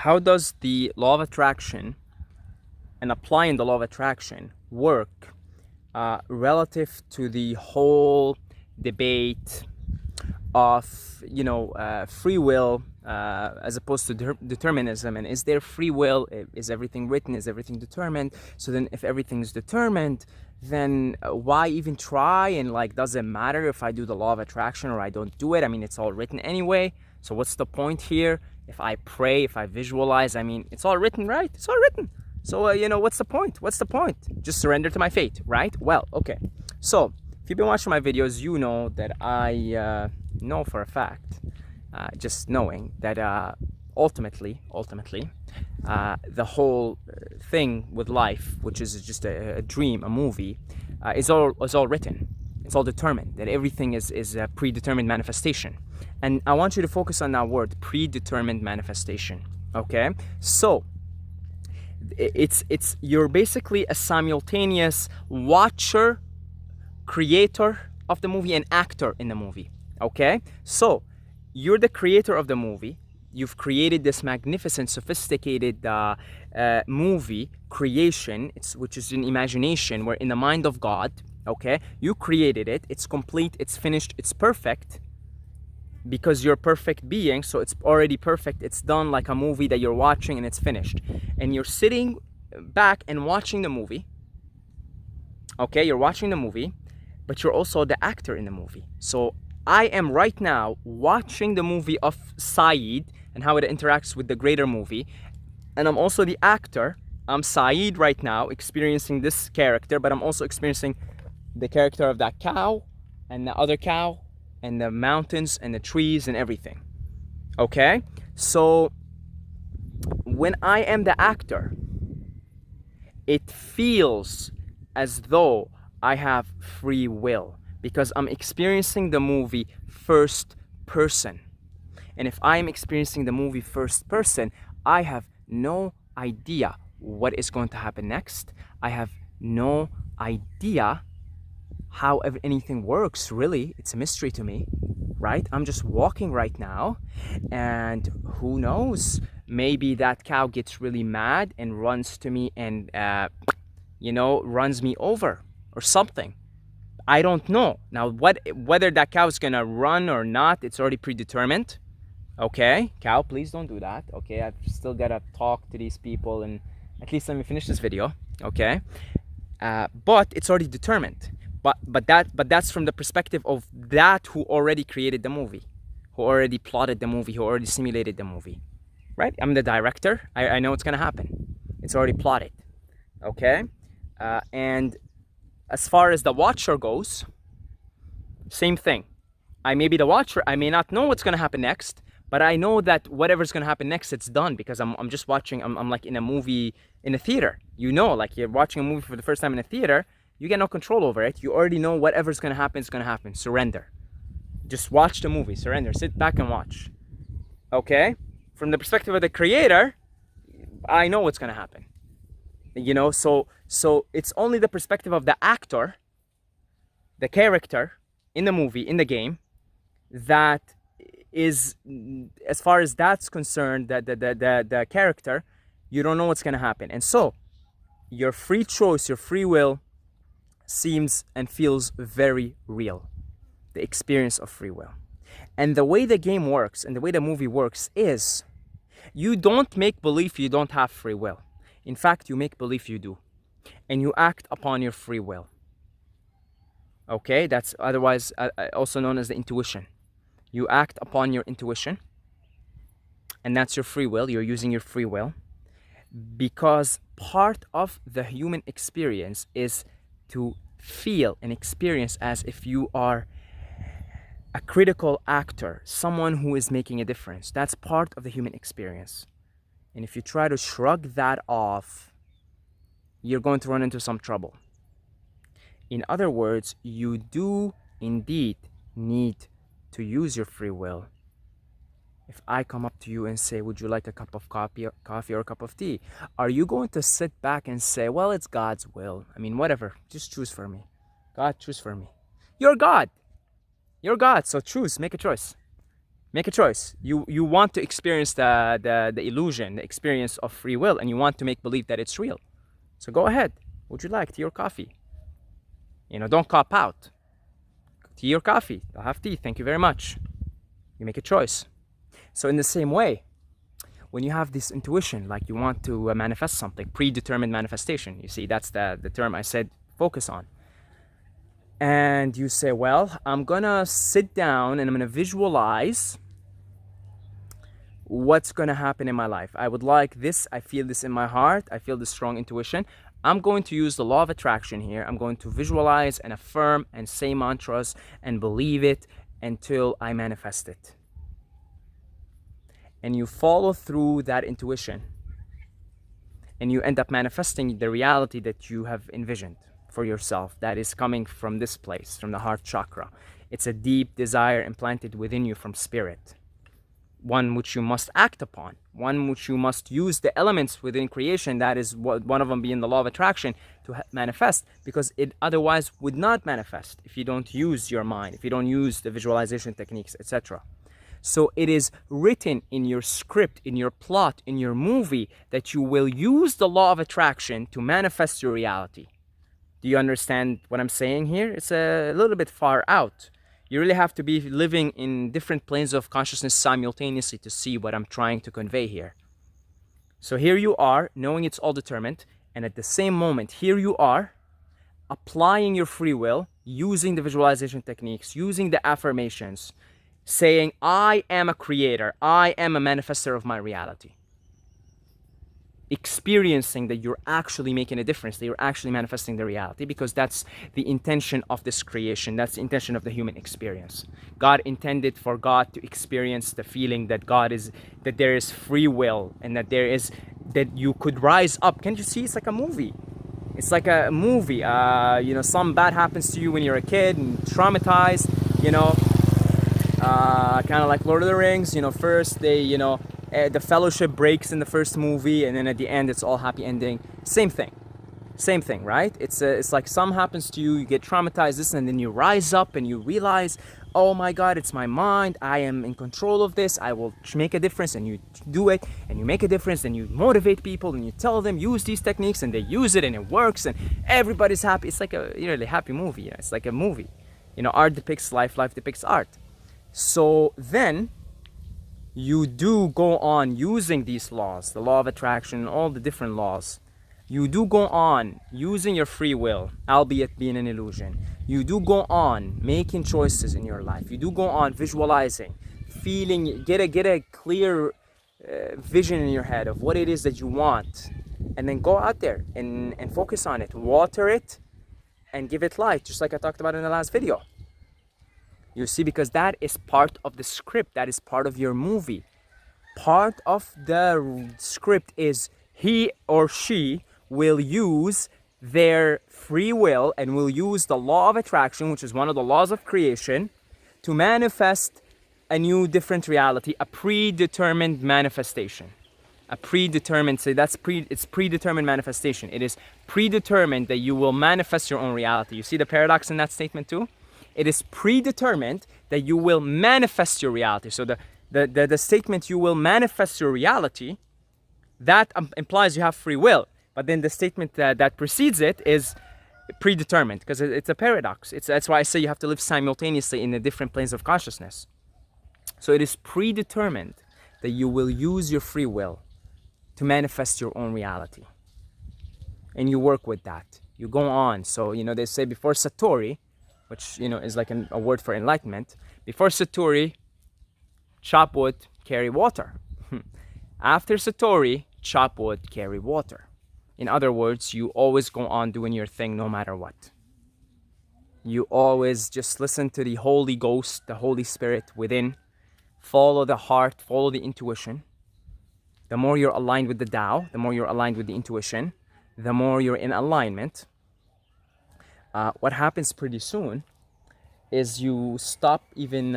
how does the law of attraction and applying the law of attraction work relative to the whole debate of free will as opposed to determinism? And is there free will? Is everything written? Is everything determined? So then if everything's determined, then why even try? And like, does it matter if I do the law of attraction or I don't do it? I mean, it's all written anyway, so what's the point here? If I pray, if I visualize, I mean, it's all written, right? It's all written. So what's the point? What's the point? Just surrender to my fate, right? Well, okay. So if you've been watching my videos, you know that I know for a fact, just knowing that ultimately, the whole thing with life, which is just a dream, a movie, is all written. It's all determined. That everything is a predetermined manifestation. And I want you to focus on that word, predetermined manifestation. Okay, so it's you're basically a simultaneous watcher, creator of the movie, and actor in the movie. Okay, so you're the creator of the movie. You've created this magnificent, sophisticated movie creation, which is an imagination. We're in the mind of God. Okay, you created it. It's complete. It's finished. It's perfect. Because you're a perfect being, so it's already perfect. It's done like a movie that you're watching, and it's finished. And you're sitting back and watching the movie. Okay, you're watching the movie, but you're also the actor in the movie. So I am right now watching the movie of Saeed and how it interacts with the greater movie. And I'm also the actor. I'm Saeed right now, experiencing this character, but I'm also experiencing the character of that cow and the other cow and the mountains and the trees and everything. Okay? So when I am the actor, it feels as though I have free will because I'm experiencing the movie first person. And if I am experiencing the movie first person, I have no idea what is going to happen next. I have no idea how anything works, really. It's a mystery to me, right? I'm just walking right now, and who knows, maybe that cow gets really mad and runs to me and runs me over or something. I don't know. Now whether that cow is gonna run or not, it's already predetermined. Okay, cow, please don't do that. Okay, I've still gotta talk to these people, and at least let me finish this video. Okay, but it's already determined. But that's from the perspective of that who already created the movie, who already plotted the movie, who already simulated the movie, right? I'm the director. I know what's gonna happen. It's already plotted. Okay, and as far as the watcher goes, same thing. I may be the watcher. I may not know what's gonna happen next, but I know that whatever's gonna happen next, it's done because I'm just watching. I'm like in a movie in a theater. Like you're watching a movie for the first time in a theater. You get no control over it. You already know whatever's gonna happen is gonna happen. Surrender. Just watch the movie. Surrender. Sit back and watch. Okay? From the perspective of the creator, I know what's gonna happen. So it's only the perspective of the actor, the character in the movie, in the game, that is, as far as that's concerned, the character, you don't know what's gonna happen. And so your free choice, your free will, seems and feels very real. The experience of free will. And the way the game works and the way the movie works is you don't make believe you don't have free will. In fact, you make believe you do. And you act upon your free will. Okay, that's otherwise also known as the intuition. You act upon your intuition, and that's your free will. You're using your free will because part of the human experience is to feel and experience as if you are a critical actor, someone who is making a difference. That's part of the human experience. And if you try to shrug that off, you're going to run into some trouble. In other words, you do indeed need to use your free will. If I come up to you and say, would you like a cup of coffee or a cup of tea? Are you going to sit back and say, well, it's God's will. I mean, whatever, just choose for me. God, choose for me. You're God. You're God, so choose, make a choice. Make a choice. You want to experience the illusion, the experience of free will, and you want to make believe that it's real. So go ahead. Would you like tea or coffee? Don't cop out. Tea or coffee? I'll have tea. Thank you very much. You make a choice. So in the same way, when you have this intuition, like you want to manifest something, predetermined manifestation, you see, that's the term I said focus on. And you say, well, I'm gonna sit down and I'm gonna visualize what's gonna happen in my life. I would like this, I feel this in my heart, I feel this strong intuition. I'm going to use the law of attraction here. I'm going to visualize and affirm and say mantras and believe it until I manifest it. And you follow through that intuition and you end up manifesting the reality that you have envisioned for yourself, that is coming from this place, from the heart chakra. It's a deep desire implanted within you from spirit, one which you must act upon, one which you must use the elements within creation, that is one of them being the law of attraction, to manifest, because it otherwise would not manifest if you don't use your mind, if you don't use the visualization techniques, etc. So it is written in your script, in your plot, in your movie, that you will use the law of attraction to manifest your reality. Do you understand what I'm saying here? It's a little bit far out. You really have to be living in different planes of consciousness simultaneously to see what I'm trying to convey here. So here you are, knowing it's all determined, and at the same moment, here you are, applying your free will, using the visualization techniques, using the affirmations, saying, I am a creator, I am a manifester of my reality. Experiencing that you're actually making a difference, that you're actually manifesting the reality, because that's the intention of this creation, that's the intention of the human experience. God intended for God to experience the feeling that that there is free will, and that you could rise up. Can't you see? It's like a movie. It's like a movie. Some bad happens to you when you're a kid and traumatized, kind of like Lord of the Rings, first the fellowship breaks in the first movie, and then at the end it's all happy ending. Same thing, right? It's like something happens to you, you get traumatized, and then you rise up and you realize, oh my God, it's my mind, I am in control of this, I will make a difference, and you do it, and you make a difference, and you motivate people, and you tell them, use these techniques, and they use it, and it works, and everybody's happy. It's like a really happy movie. It's like a movie. Art depicts life, life depicts art. So then you do go on using these laws, the law of attraction, all the different laws. You do go on using your free will, albeit being an illusion. You do go on making choices in your life. You do go on visualizing, feeling, get a clear vision in your head of what it is that you want. And then go out there and focus on it, water it, and give it light, just like I talked about in the last video. You see, because that is part of the script, that is part of your movie. Part of the script is he or she will use their free will and will use the law of attraction, which is one of the laws of creation, to manifest a new, different reality, a predetermined manifestation. A predetermined, so it's predetermined manifestation. It is predetermined that you will manifest your own reality. You see the paradox in that statement too? It is predetermined that you will manifest your reality. So the statement, you will manifest your reality, that implies you have free will. But then the statement that precedes it is predetermined, because it's a paradox. That's why I say you have to live simultaneously in the different planes of consciousness. So it is predetermined that you will use your free will to manifest your own reality. And you work with that. You go on. So, they say before Satori, which, is like a word for enlightenment. Before Satori, chop wood, carry water. After Satori, chop wood, carry water. In other words, you always go on doing your thing no matter what. You always just listen to the Holy Ghost, the Holy Spirit within. Follow the heart, follow the intuition. The more you're aligned with the Tao, the more you're aligned with the intuition, the more you're in alignment. What happens pretty soon is you stop even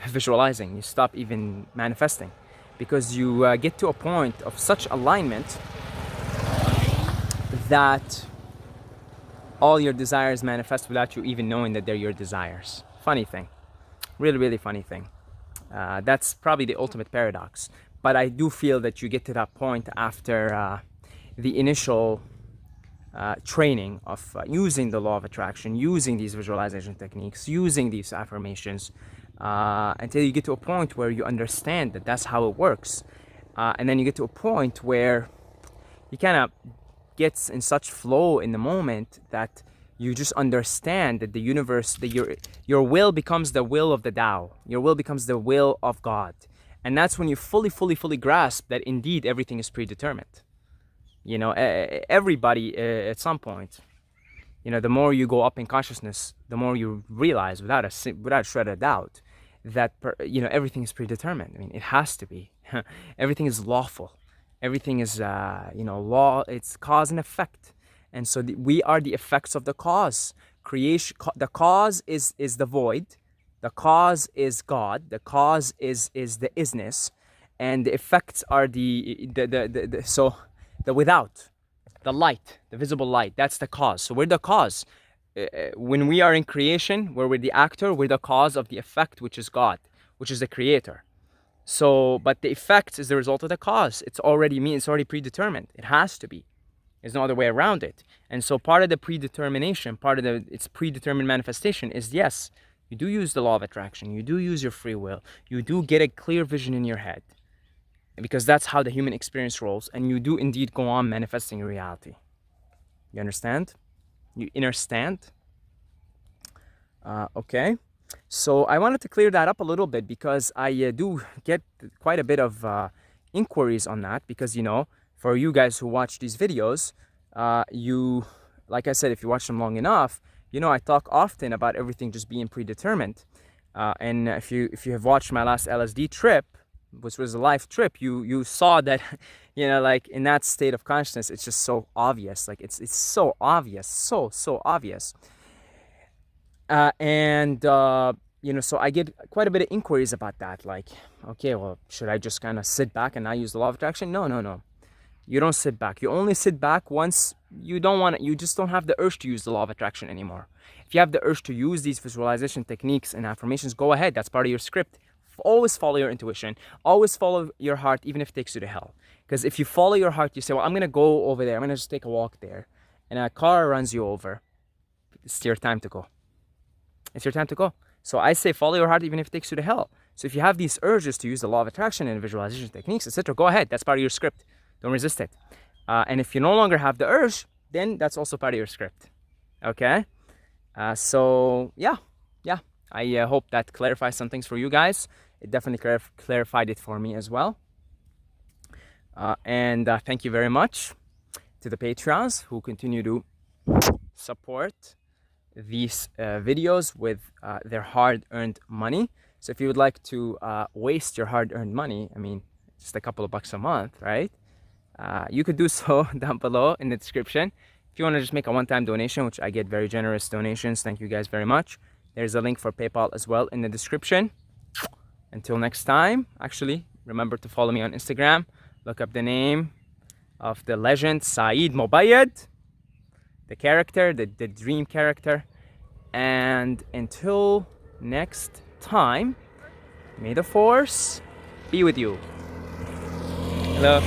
visualizing, you stop even manifesting, because you get to a point of such alignment that all your desires manifest without you even knowing that they're your desires. Funny thing. Really, really funny thing. That's probably the ultimate paradox. But I do feel that you get to that point after the initial training of using the law of attraction, using these visualization techniques, using these affirmations, until you get to a point where you understand that that's how it works. And then you get to a point where you kind of gets in such flow in the moment that you just understand that the universe, that your will becomes the will of the Tao. Your will becomes the will of God. And that's when you fully grasp that indeed everything is predetermined. You know, everybody at some point, you know, the more you go up in consciousness, the more you realize without a shred of doubt that, you know, everything is predetermined. I mean, it has to be. Everything is lawful. Everything is, you know, law. It's cause and effect. And so we are the effects of the cause. Creation, the cause is the void. The cause is God. The cause is the isness. And the effects are the without, the light, the visible light. That's the cause. So we're the cause. When we are in creation, where we're the actor, we're the cause of the effect, which is God, which is the creator. So, but the effect is the result of the cause. It's already predetermined. It has to be. There's no other way around it. And so part of the predetermination, part of its predetermined manifestation is, yes, you do use the law of attraction. You do use your free will. You do get a clear vision in your head, because that's how the human experience rolls. And you do indeed go on manifesting reality. You understand? You understand? Okay. So I wanted to clear that up a little bit, because I do get quite a bit of inquiries on that, because, you know, for you guys who watch these videos, you, like I said, if you watch them long enough, you know, I talk often about everything just being predetermined. And if you have watched my last LSD trip, which was a life trip, you saw that, you know, like in that state of consciousness, it's just so obvious. Like it's so obvious, so obvious. You know, so I get quite a bit of inquiries about that. Like, okay, well, should I just kind of sit back and not use the law of attraction? No. You don't sit back. You only sit back once you don't want it. You just don't have the urge to use the law of attraction anymore. If you have the urge to use these visualization techniques and affirmations, go ahead. That's part of your script. Always follow your intuition. Always follow your heart, even if it takes you to hell. Because if you follow your heart, you say, well, I'm going to go over there. I'm going to just take a walk there. And a car runs you over. It's your time to go. It's your time to go. So I say follow your heart, even if it takes you to hell. So if you have these urges to use the law of attraction and visualization techniques, etc., go ahead. That's part of your script. Don't resist it. And if you no longer have the urge, then that's also part of your script. Okay? So yeah. I hope that clarifies some things for you guys. It definitely clarified it for me as well. And thank you very much to the Patreons who continue to support these videos with their hard-earned money. So if you would like to waste your hard-earned money, I mean, just a couple of bucks a month, right? You could do so down below in the description. If you want to just make a one-time donation, which I get very generous donations, thank you guys very much. There's a link for PayPal as well in the description. Until next time, actually, remember to follow me on Instagram. Look up the name of the legend, Saeed Mobayed, the character, the dream character. And until next time, may the force be with you. Hello.